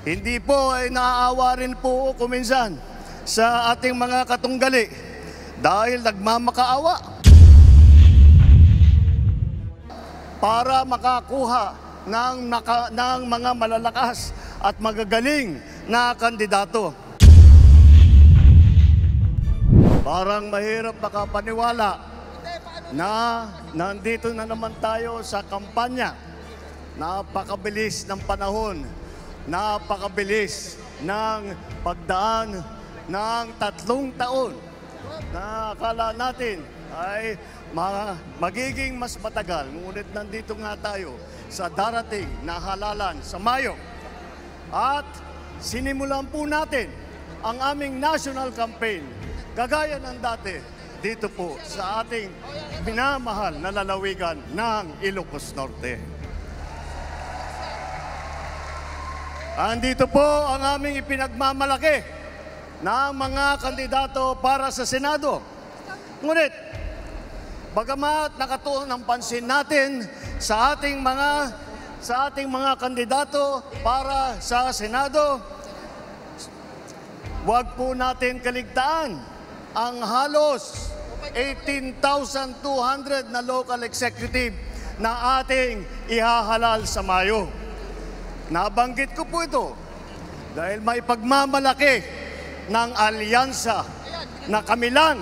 Hindi po ay naaawa rin po kuminsan sa ating mga katunggali dahil nagmamakaawa para makakuha ng mga malalakas at magagaling na kandidato. Parang mahirap makapaniwala na nandito na naman tayo sa kampanya. Napakabilis ng panahon, napakabilis ng pagdaan ng 3 taon na akala natin ay magiging mas matagal. Ngunit nandito nga tayo sa darating na halalan sa Mayo. At sinimulan po natin ang aming national campaign kagaya ng dati dito po sa ating minamahal na lalawigan ng Ilocos Norte. Andito po ang aming ipinagmamalaki ng mga kandidato para sa Senado. Ngunit, bagamat nakatuon ang pansin natin sa ating mga kandidato para sa Senado, huwag po natin kaligtaan ang halos 18,200 na local executive na ating ihahalal sa Mayo. Nabanggit ko po ito dahil may pagmamalaki ng alyansa na kami lang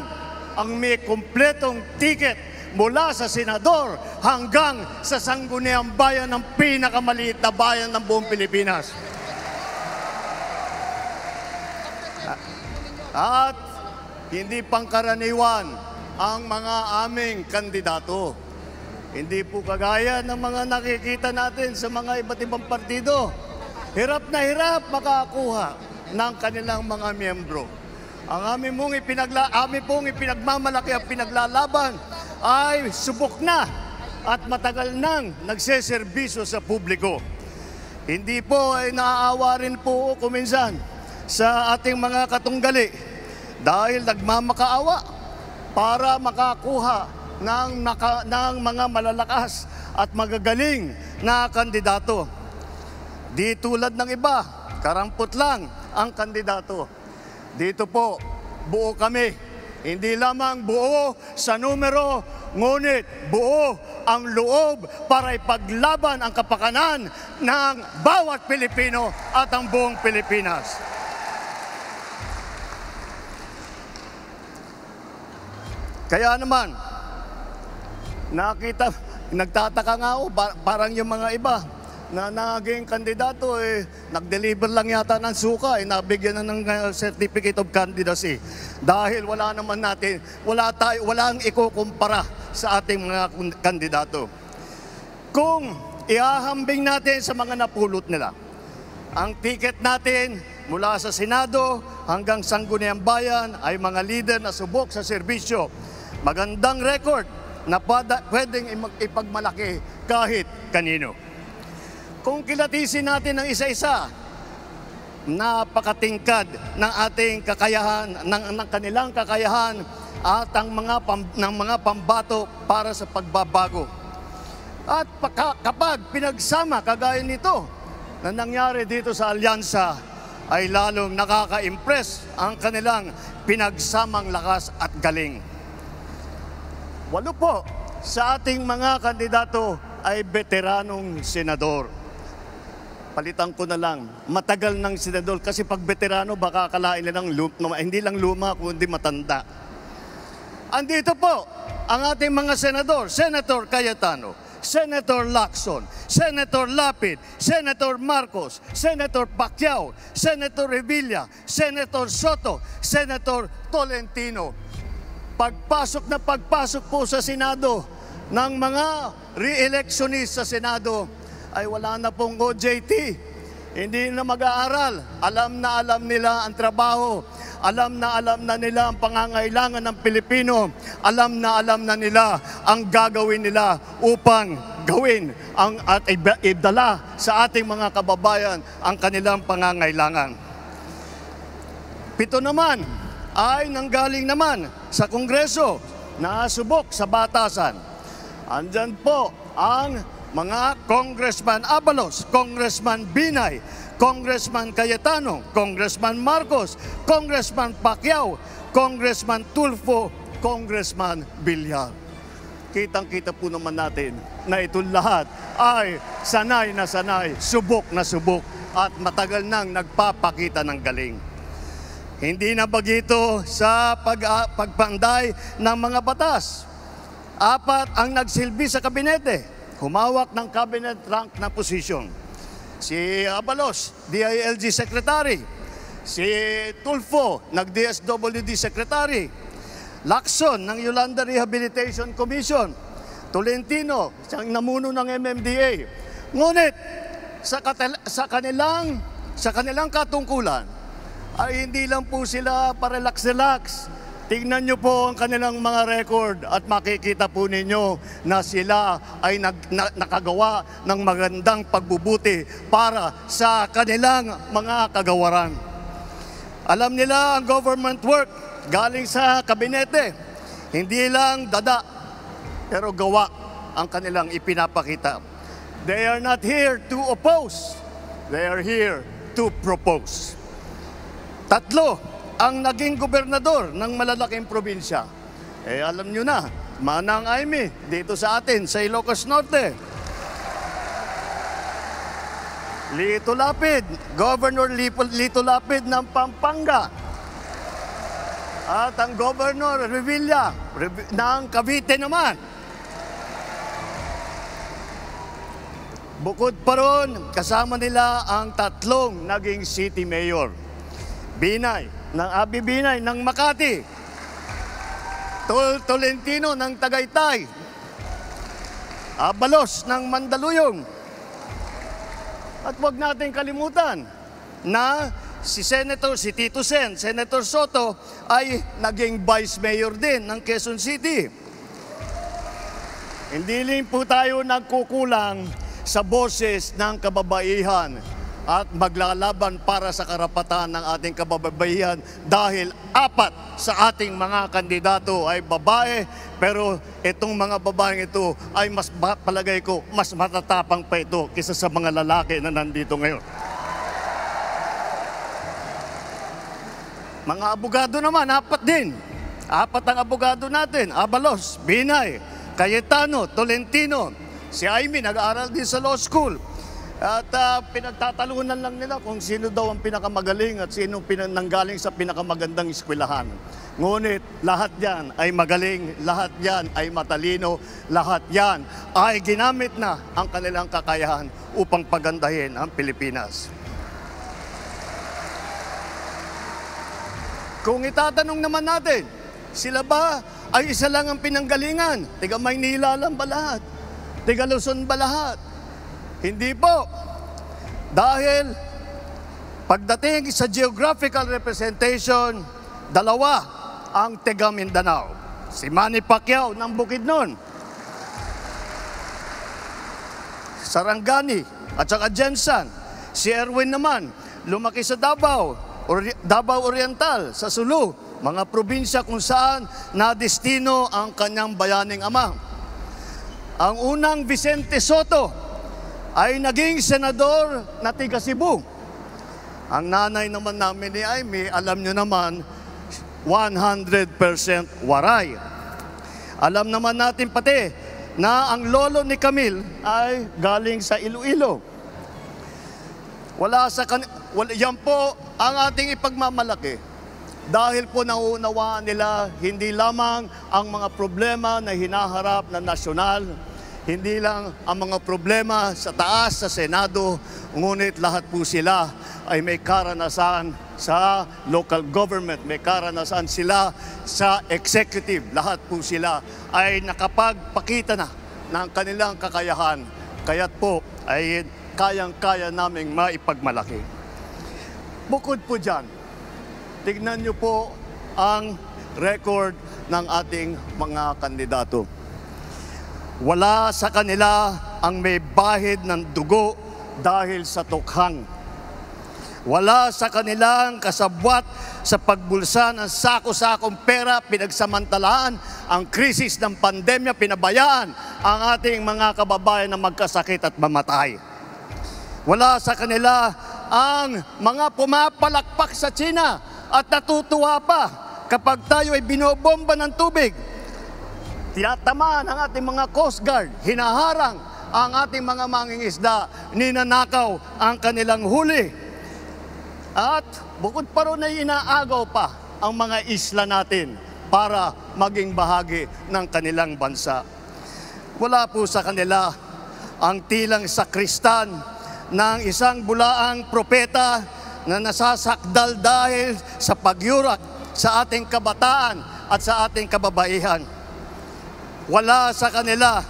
ang may kumpletong ticket mula sa senador hanggang sa sangguniang bayan ng pinakamaliit na bayan ng buong Pilipinas. At hindi pangkaraniwan ang mga aming kandidato. Hindi po kagaya ng mga nakikita natin sa mga iba't ibang partido. Hirap na hirap makakuha ng kanilang mga miyembro. Ang aming pong ipinagmamalaki at pinaglalaban ay subok na at matagal nang nagseserbisyo sa publiko. Hindi po ay naaawa rin po kuminsan sa ating mga katunggali dahil nagmamakaawa para makakuha ng mga malalakas at magagaling na kandidato. Di tulad ng iba, karampot lang ang kandidato. Dito po, buo kami. Hindi lamang buo sa numero, ngunit buo ang loob para ipaglaban ang kapakanan ng bawat Pilipino at ang buong Pilipinas. Kaya naman, nagtataka nga ako, parang yung mga iba na naging kandidato, nag-deliver lang yata ng suka, nabigyan na ng certificate of candidacy. Dahil wala walang ikukumpara sa ating mga kandidato. Kung ihahambing natin sa mga napulot nila, ang ticket natin mula sa Senado hanggang Sangguniang Bayan ay mga leader na subok sa serbisyo. Magandang record na pwedeng ipagmalaki kahit kanino. Kung kilatisin natin ng isa-isa, napakatingkad ng ating kakayahan, ng kanilang kakayahan at ng mga pambato para sa pagbabago. At kapag pinagsama kagaya nito na nangyari dito sa alyansa, ay lalong nakaka-impress ang kanilang pinagsamang lakas at galing. 8 po sa ating mga kandidato ay veteranong senador. Palitan ko na lang, matagal ng senador kasi pag veterano baka akalain nilang hindi lang luma kundi matanda. Andito po ang ating mga senador, Senator Cayetano, Senator Lacson, Senator Lapid, Senator Marcos, Senator Pacquiao, Senator Revilla, Senator Soto, Senator Tolentino. Pagpasok po sa Senado ng mga re-electionist sa Senado ay wala na pong OJT. Hindi na mag-aaral. Alam nila ang trabaho. Alam na nila ang pangangailangan ng Pilipino. Alam na nila ang gagawin nila upang gawin at idala sa ating mga kababayan ang kanilang pangangailangan. 7 naman ay nanggaling naman sa Kongreso na subok sa batasan. Andyan po ang mga Congressman Abalos, Congressman Binay, Congressman Cayetano, Congressman Marcos, Congressman Pacquiao, Congressman Tulfo, Congressman Villar. Kitang-kita po naman natin na ito lahat ay sanay na sanay, subok na subok at matagal nang nagpapakita ng galing. Hindi na bagito sa pagpanday ng mga batas. 4 ang nagsilbi sa kabinete, humawak ng cabinet rank na posisyon. Si Abalos, DILG Secretary. Si Tulfo, nag-DSWD Secretary. Lacson ng Yolanda Rehabilitation Commission. Tolentino, siyang namuno ng MMDA. Ngunit sa kanilang katungkulan ay hindi lang po sila parelax-relax. Tingnan nyo po ang kanilang mga record at makikita po ninyo na sila ay nakagawa ng magandang pagbubuti para sa kanilang mga kagawaran. Alam nila ang government work galing sa kabinete. Hindi lang dada, pero gawa ang kanilang ipinapakita. They are not here to oppose. They are here to propose. 3 ang naging gobernador ng malalaking probinsya. Alam nyo na, Manang Aimee, dito sa atin, sa Ilocos Norte. Lito Lapid, Governor Lito Lapid ng Pampanga. At ang Governor Revilla ng Cavite naman. Bukod pa ron, kasama nila ang 3 naging city mayor. Binay, ng Abi Binay ng Makati. Tolentino ng Tagaytay. Abalos ng Mandaluyong. At huwag natin kalimutan na si Tito Sen, Senator Soto ay naging Vice Mayor din ng Quezon City. Hindi rin po tayo nagkukulang sa boses ng kababaihan at maglalaban para sa karapatan ng ating kababaihan dahil 4 sa ating mga kandidato ay babae, pero itong mga babaeng ito ay palagay ko mas matatapang pa ito kaysa sa mga lalaki na nandito ngayon. Mga abogado naman, 4 din. 4 ang abogado natin. Abalos, Binay, Cayetano, Tolentino. Si Aimee nag-aaral din sa law school. At pinagtatalunan lang nila kung sino daw ang pinakamagaling at sino nanggaling sa pinakamagandang eskwelahan. Ngunit lahat yan ay magaling, lahat yan ay matalino, lahat yan ay ginamit na ang kanilang kakayahan upang pagandahin ang Pilipinas. Kung itatanong naman natin, sila ba ay isa lang ang pinanggalingan? Tiga Maynila lang ba lahat? Tiga Luzon ba lahat? Hindi po. Dahil pagdating sa geographical representation, 2 ang tiga Mindanao. Si Manny Pacquiao ng Bukidnon, Sarangani at saka Jensan. Si Erwin naman, lumaki sa Davao Oriental, sa Sulu, mga probinsya kung saan nadestino ang kanyang bayaning ama. Ang unang Vicente Soto ay naging senador na tiga Cebu. Ang nanay naman namin ni Aimee, alam nyo naman, 100% Waray. Alam naman natin pati na ang lolo ni Camille ay galing sa Iloilo. Yan po ang ating ipagmamalaki. Dahil po nauunawaan nila hindi lamang ang mga problema na hinaharap ng nasyonal, hindi lang ang mga problema sa taas, sa Senado, ngunit lahat po sila ay may karanasan sa local government, may karanasan sila sa executive. Lahat po sila ay nakapagpakita na ng kanilang kakayahan. Kaya't po ay kayang-kaya naming maipagmalaki. Bukod po dyan, tignan nyo po ang record ng ating mga kandidato. Wala sa kanila ang may bahid ng dugo dahil sa tukhang. Wala sa kanilang kasabwat sa pagbulsa ng sako-sakong pera, pinagsamantalaan ang krisis ng pandemya, pinabayaan ang ating mga kababayan na magkasakit at mamatay. Wala sa kanila ang mga pumapalakpak sa China at natutuwa pa kapag tayo ay binobomba ng tubig. Tinatamaan ang ating mga Coast Guard, hinaharang ang ating mga mangingisda, ninanakaw ang kanilang huli. At bukod pa ron ay inaagaw pa ang mga isla natin para maging bahagi ng kanilang bansa. Wala po sa kanila ang tilang sakristan ng isang bulaang propeta na nasasakdal dahil sa pagyurak sa ating kabataan at sa ating kababaihan. Wala sa kanila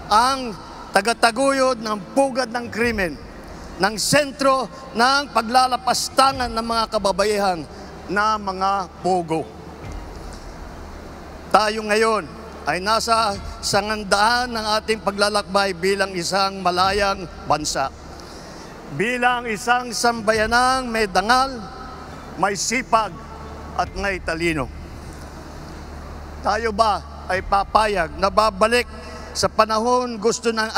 ang tagataguyod ng pugad ng krimen, ng sentro ng paglalapastangan ng mga kababaihan na mga pogo. Tayo ngayon ay nasa sangandaan ng ating paglalakbay bilang isang malayang bansa. Bilang isang sambayanang may dangal, may sipag at may talino. Tayo ba ay papayag na babalik sa panahon gusto ng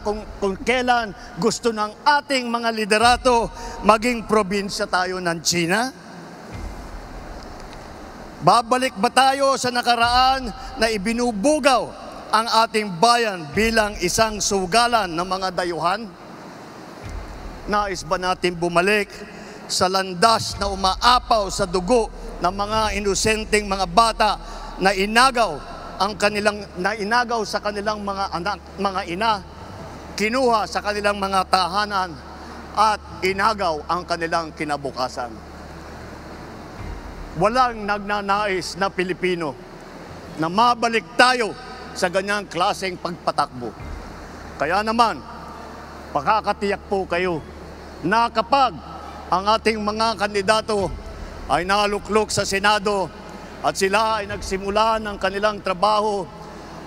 kung kailan gusto ng ating mga liderato maging probinsya tayo ng China? Babalik ba tayo sa nakaraan na ibinubugaw ang ating bayan bilang isang sugalan ng mga dayuhan? Nais ba natin bumalik sa landas na umaapaw sa dugo ng mga inosenteng mga bata na inagaw sa kanilang mga anak, mga ina, kinuha sa kanilang mga tahanan at inagaw ang kanilang kinabukasan? Walang nagnanais na Pilipino na mabalik tayo sa ganyang klaseng pagpatakbo. Kaya naman, pakakatiyak po kayo na kapag ang ating mga kandidato ay naluklok sa Senado at sila ay nagsimula ng kanilang trabaho,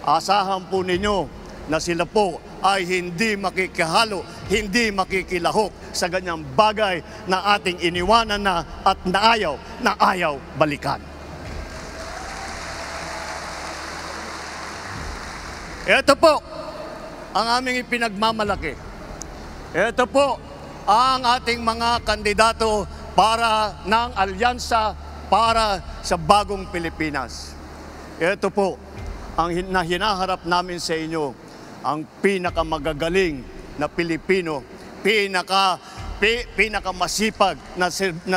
asahan po ninyo na sila po ay hindi makikihalo, hindi makikilahok sa ganyang bagay na ating iniwanan na at na ayaw balikan. Ito po ang aming ipinagmamalaki. Ito po ang ating mga kandidato para ng alyansa para sa bagong Pilipinas. Ito po ang hinaharap namin sa inyo, ang pinakamagagaling na Pilipino, pinakamasipag na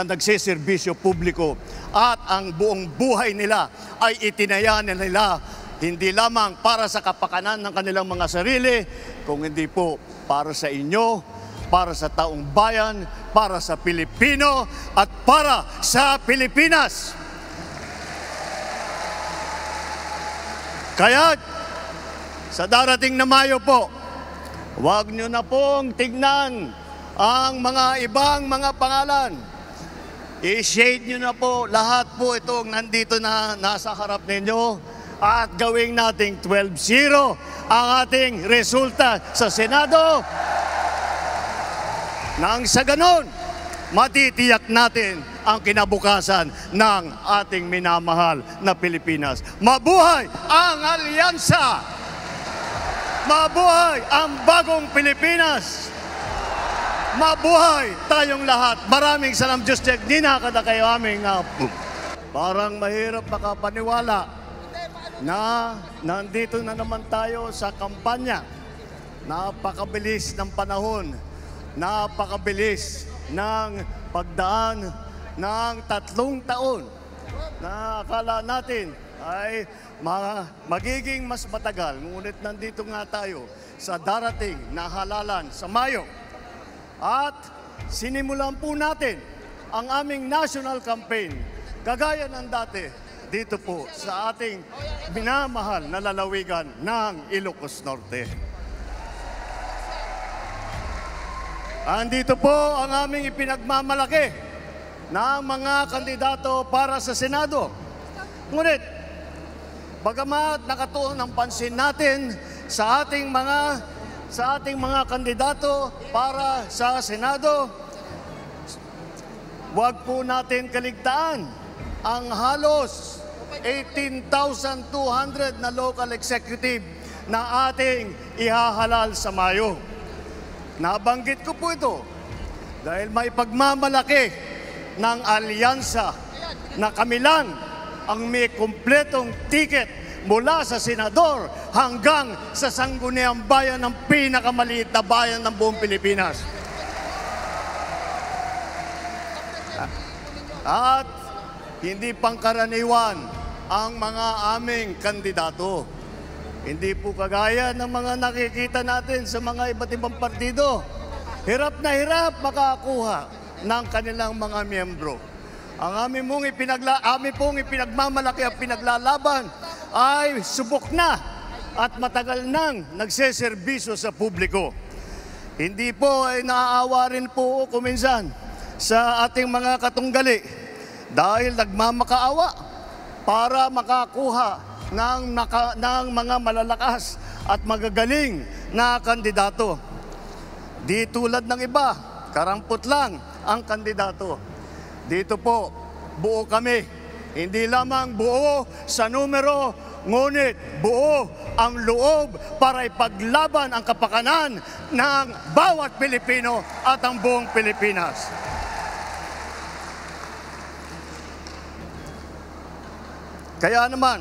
nagsiservisyo publiko, at ang buong buhay nila ay itinaya nila hindi lamang para sa kapakanan ng kanilang mga sarili, kung hindi po para sa inyo, para sa taong bayan, para sa Pilipino at para sa Pilipinas. Kaya sa darating na Mayo po, huwag nyo na pong tignan ang mga ibang mga pangalan. I-shade nyo na po lahat po itong nandito na nasa harap ninyo at gawing nating 12-0 ang ating resulta sa Senado. Nang sa ganon, matitiyak natin ang kinabukasan ng ating minamahal na Pilipinas. Mabuhay ang alyansa! Mabuhay ang bagong Pilipinas! Mabuhay tayong lahat! Maraming salam, Diyos Diyag, dinakada kayo aming parang mahirap makapaniwala na nandito na naman tayo sa kampanya. Napakabilis ng panahon, napakabilis ng pagdaan ng 3 taon na akala natin ay magiging mas matagal. Ngunit nandito nga tayo sa darating na halalan sa Mayo. At sinimulan po natin ang aming national campaign, kagaya ng dati, dito po sa ating minamahal na lalawigan ng Ilocos Norte. Andito po ang aming ipinagmamalaki ng mga kandidato para sa Senado. Ngunit, bagamat nakatuon ang pansin natin sa ating mga kandidato para sa Senado, huwag po natin kaligtaan ang halos 18,200 na local executive na ating ihahalal sa Mayo. Nabanggit ko po ito Dahil may pagmamalaki ng alyansa na kami lang ang may kumpletong ticket mula sa senador hanggang sa sangguniang bayan ng pinakamaliit na bayan ng buong Pilipinas. At hindi pangkaraniwan ang mga aming kandidato. Hindi po kagaya ng mga nakikita natin sa mga iba't ibang partido. Hirap na hirap makakuha ng kanilang mga miyembro. Ang amin pong ipinagmamalaki at pinaglalaban ay subok na at matagal nang nagseserbisyo sa publiko. Hindi po ay naaawa rin po kuminsan sa ating mga katunggali dahil nagmamakaawa para makakuha ng mga malalakas at magagaling na kandidato. Di tulad ng iba, karampot lang ang kandidato. Dito po, buo kami. Hindi lamang buo sa numero, ngunit buo ang loob para ipaglaban ang kapakanan ng bawat Pilipino at ang buong Pilipinas. Kaya naman,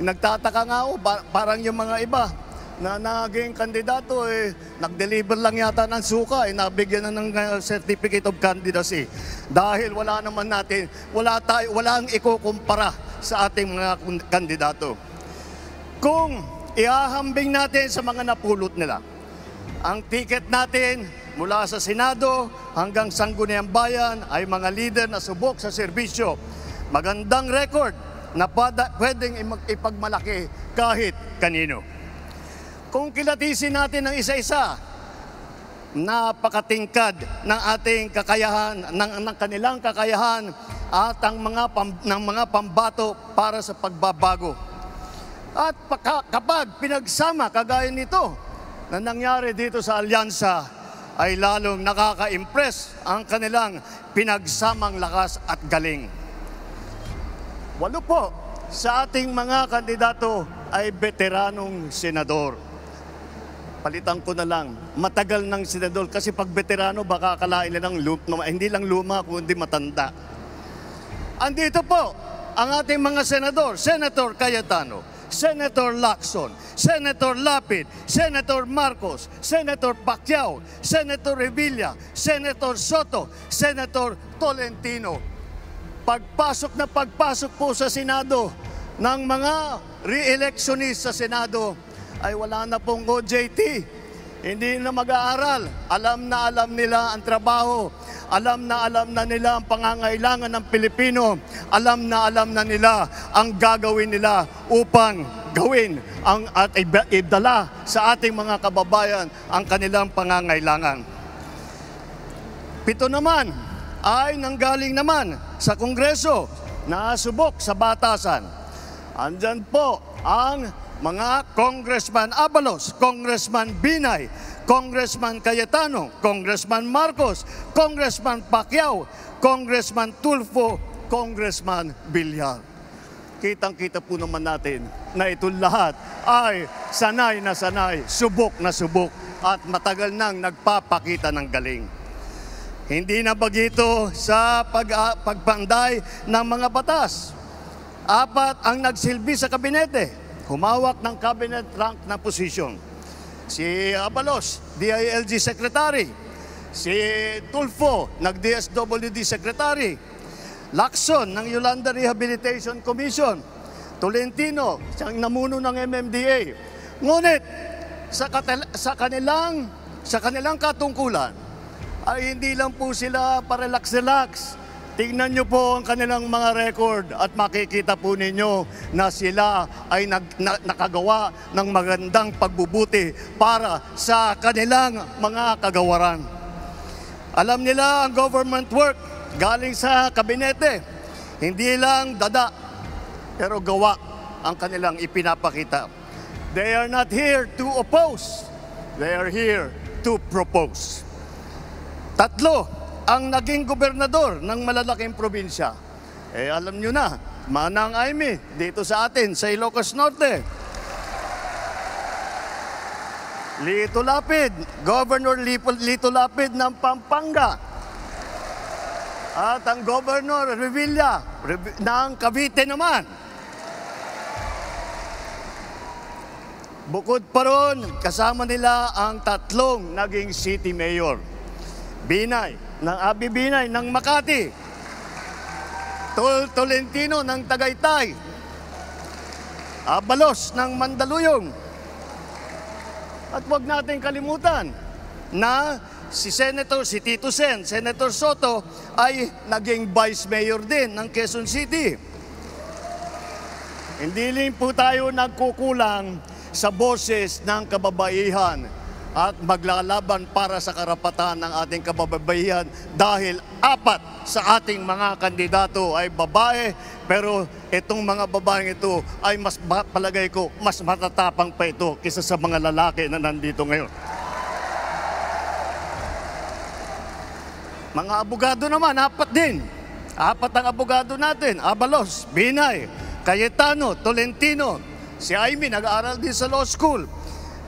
nagtataka nga ako, parang yung mga iba na naging kandidato, nag-deliver lang yata ng suka, nabigyan na ng certificate of candidacy. Dahil wala ang ikukumpara sa ating mga kandidato. Kung ihahambing natin sa mga napulot nila, ang ticket natin mula sa Senado hanggang Sangguniang Bayan ay mga leader na subok sa serbisyo. Magandang record na pwedeng ipagmalaki kahit kanino. Kung kilatisin natin ng isa-isa, napakatingkad ng ating kakayahan, ng kanilang kakayahan at ng mga pambato para sa pagbabago. At kapag pinagsama kagaya nito na nangyari dito sa alyansa, ay lalong nakaka-impress ang kanilang pinagsamang lakas at galing. 8 po sa ating mga kandidato ay veteranong senador. Palitan ko na lang, matagal ng senador kasi pag veterano baka akalain nilang hindi lang luma kundi matanda. Andito po ang ating mga senador, Senator Cayetano, Senator Lacson, Senator Lapid, Senator Marcos, Senator Pacquiao, Senator Revilla, Senator Soto, Senator Tolentino. Pagpasok po sa Senado ng mga re-electionist sa Senado, ay wala na pong OJT. Hindi na mag-aaral. Alam nila ang trabaho. Alam na nila ang pangangailangan ng Pilipino. Alam na nila ang gagawin nila upang gawin at idala sa ating mga kababayan ang kanilang pangangailangan. 7 naman ay nanggaling naman sa Kongreso na subok sa batasan. Andyan po ang mga Congressman Abalos, Congressman Binay, Congressman Cayetano, Congressman Marcos, Congressman Pacquiao, Congressman Tulfo, Congressman Villar. Kitang-kita po naman natin na itong lahat ay sanay na sanay, subok na subok at matagal nang nagpapakita ng galing. Hindi na bagito sa pagpanday ng mga batas. 4 ang nagsilbi sa kabinete. Humawak ng cabinet rank na posisyon. Si Abalos, DILG Secretary. Si Tulfo, nag-DSWD Secretary. Lacson, ng Yolanda Rehabilitation Commission. Tolentino, siyang namuno ng MMDA. Ngunit, sa kanilang katungkulan, ay hindi lang po sila parelax-relax. Tingnan nyo po ang kanilang mga record at makikita po ninyo na sila ay nakagawa ng magandang pagbubuti para sa kanilang mga kagawaran. Alam nila ang government work galing sa kabinete. Hindi lang dada, pero gawa ang kanilang ipinapakita. They are not here to oppose. They are here to propose. 3 ang naging gobernador ng malalaking probinsya. Alam nyo na, Manang Aimee, dito sa atin, sa Ilocos Norte. Lito Lapid, Governor Lito Lapid ng Pampanga. At ang Governor Revilla ng Cavite naman. Bukod pa ron, kasama nila ang tatlong naging city mayor. Binay, ng Abi Binay ng Makati. Tolentino ng Tagaytay. Abalos ng Mandaluyong. At huwag natin kalimutan na si Tito Sen, Senator Soto ay naging Vice Mayor din ng Quezon City. Hindi rin po tayo nagkukulang sa boses ng kababaihan at maglalaban para sa karapatan ng ating kababaihan dahil 4 sa ating mga kandidato ay babae, pero itong mga babaeng ito ay palagay ko mas matatapang pa ito kaysa sa mga lalaki na nandito ngayon. Mga abogado naman, 4 din. 4 ang abogado natin. Abalos, Binay, Cayetano, Tolentino. Si Amy nag-aaral din sa law school.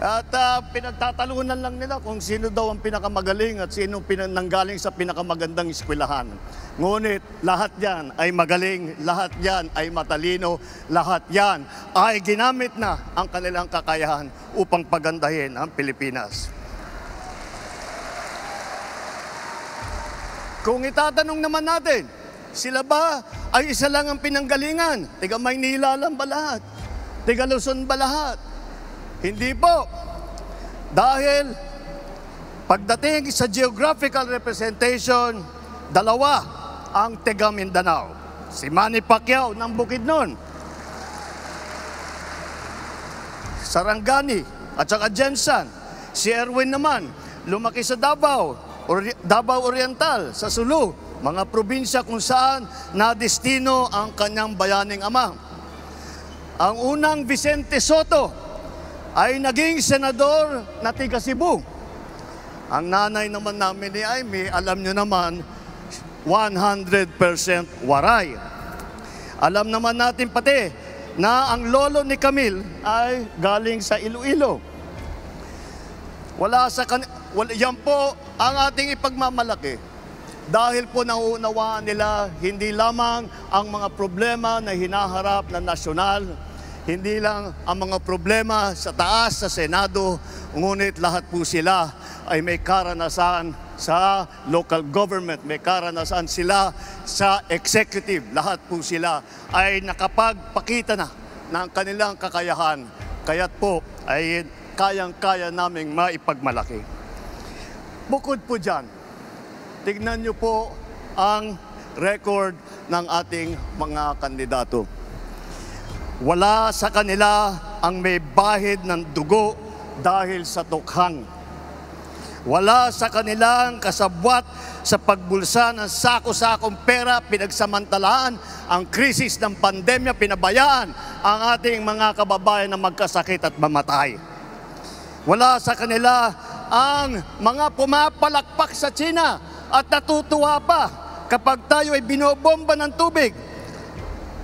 At pinagtatalunan lang nila kung sino daw ang pinakamagaling at sino nanggaling sa pinakamagandang eskwelahan. Ngunit lahat yan ay magaling, lahat yan ay matalino, lahat yan ay ginamit na ang kanilang kakayahan upang pagandahin ang Pilipinas. Kung itatanong naman natin, sila ba ay isa lang ang pinanggalingan? Tiga Maynila lang ba lahat? Tiga Luzon ba lahat? Hindi po. Dahil pagdating sa geographical representation, 2 ang tiga Mindanao. Si Manny Pacquiao ng Bukidnon, Sarangani at saka Jensan. Si Erwin naman, lumaki sa Davao Oriental, sa Sulu, mga probinsya kung saan nadestino ang kanyang bayaning ama. Ang unang Vicente Soto ay naging senador na tiga Cebu. Ang nanay naman namin ni Amy, alam nyo naman, 100% Waray. Alam naman natin pati na ang lolo ni Camille ay galing sa Iloilo. Yan po ang ating ipagmamalaki. Dahil po nauunawaan nila hindi lamang ang mga problema na hinaharap ng nasyonal, hindi lang ang mga problema sa taas, sa Senado, ngunit lahat po sila ay may karanasan sa local government, may karanasan sila sa executive. Lahat po sila ay nakapagpakita na ng kanilang kakayahan. Kaya't po ay kayang-kaya naming maipagmalaki. Bukod po dyan, tignan niyo po ang record ng ating mga kandidato. Wala sa kanila ang may bahid ng dugo dahil sa tukhang. Wala sa kanilang kasabwat sa pagbulsa ng sako-sakong pera, pinagsamantalaan ang krisis ng pandemya, pinabayaan ang ating mga kababayan na magkasakit at mamatay. Wala sa kanila ang mga pumapalakpak sa China at natutuwa pa kapag tayo ay binobomba ng tubig.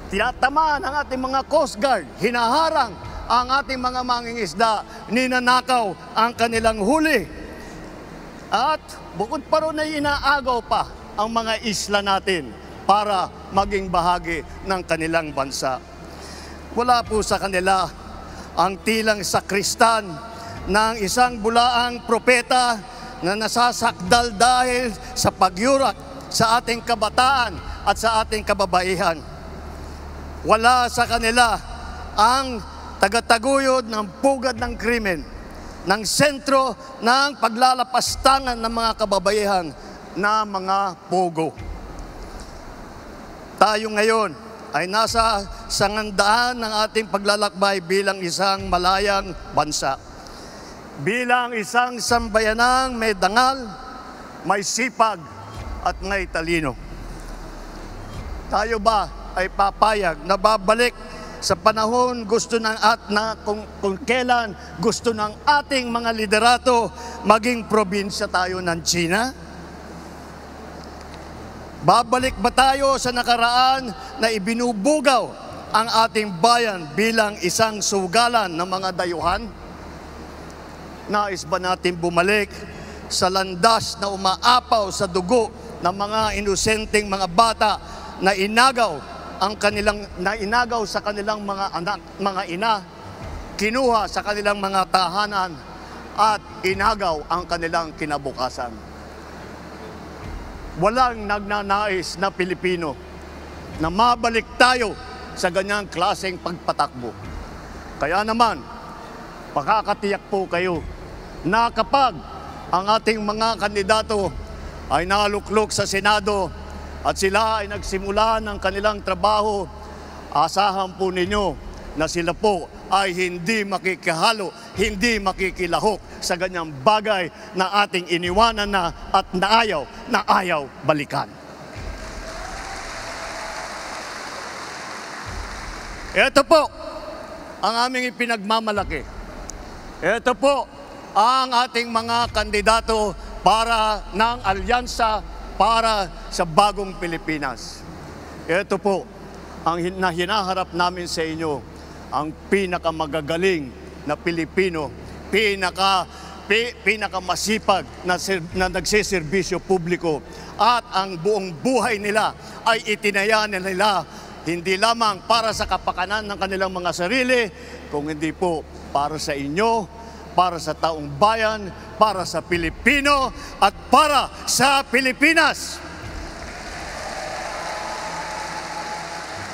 Tinatamaan ang ating mga Coast Guard, hinaharang ang ating mga mangingisda, ninanakaw ang kanilang huli. At bukod pa ron ay inaagaw pa ang mga isla natin para maging bahagi ng kanilang bansa. Wala po sa kanila ang tilang sakristan ng isang bulaang propeta na nasasakdal dahil sa pagyurak sa ating kabataan at sa ating kababaihan. Wala sa kanila ang tagataguyod ng pugad ng krimen, ng sentro ng paglalapastangan ng mga kababaihan na mga pogo. Tayo ngayon ay nasa sangandaan ng ating paglalakbay bilang isang malayang bansa. Bilang isang sambayanang may dangal, may sipag at may talino. Tayo ba ay papayag na babalik sa panahon kung kailan gusto ng ating mga liderato maging probinsya tayo ng China? Babalik ba tayo sa nakaraan na ibinubugaw ang ating bayan bilang isang sugalan ng mga dayuhan? Nais ba natin bumalik sa landas na umaapaw sa dugo ng mga inosenteng mga bata na inagaw sa kanilang mga anak, mga ina, kinuha sa kanilang mga tahanan at inagaw ang kanilang kinabukasan? Walang nagnanais na Pilipino na mabalik tayo sa ganyang klaseng pagpatakbo. Kaya naman, pakakatiyak po kayo na kapag ang ating mga kandidato ay naluklok sa Senado at sila ay nagsimula ng kanilang trabaho, asahan po ninyo na sila po ay hindi makikihalo, hindi makikilahok sa ganyang bagay na ating iniwanan na at na ayaw balikan. Ito po ang aming ipinagmamalaki. Ito po ang ating mga kandidato para ng alyansa para sa bagong Pilipinas. Ito po ang hinaharap namin sa inyo, ang pinakamagagaling na Pilipino, pinakamasipag na nagsiservisyo publiko, at ang buong buhay nila ay itinaya nila hindi lamang para sa kapakanan ng kanilang mga sarili, kung hindi po para sa inyo, para sa taong bayan, para sa Pilipino, at para sa Pilipinas.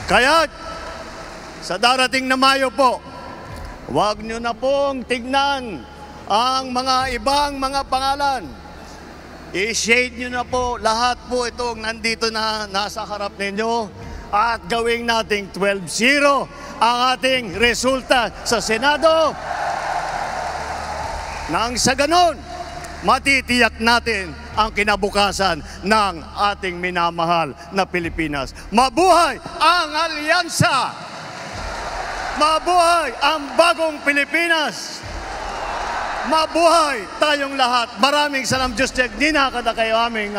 Kaya, sa darating na Mayo po, huwag nyo na pong tignan ang mga ibang mga pangalan. I-shade nyo na po lahat po itong nandito na nasa harap ninyo at gawing nating 12-0 ang ating resulta sa Senado. Nang sa ganon, matitiyak natin ang kinabukasan ng ating minamahal na Pilipinas. Mabuhay ang alyansa! Mabuhay ang bagong Pilipinas! Mabuhay tayong lahat! Maraming salam, Diyos, Nina, kada kayo aming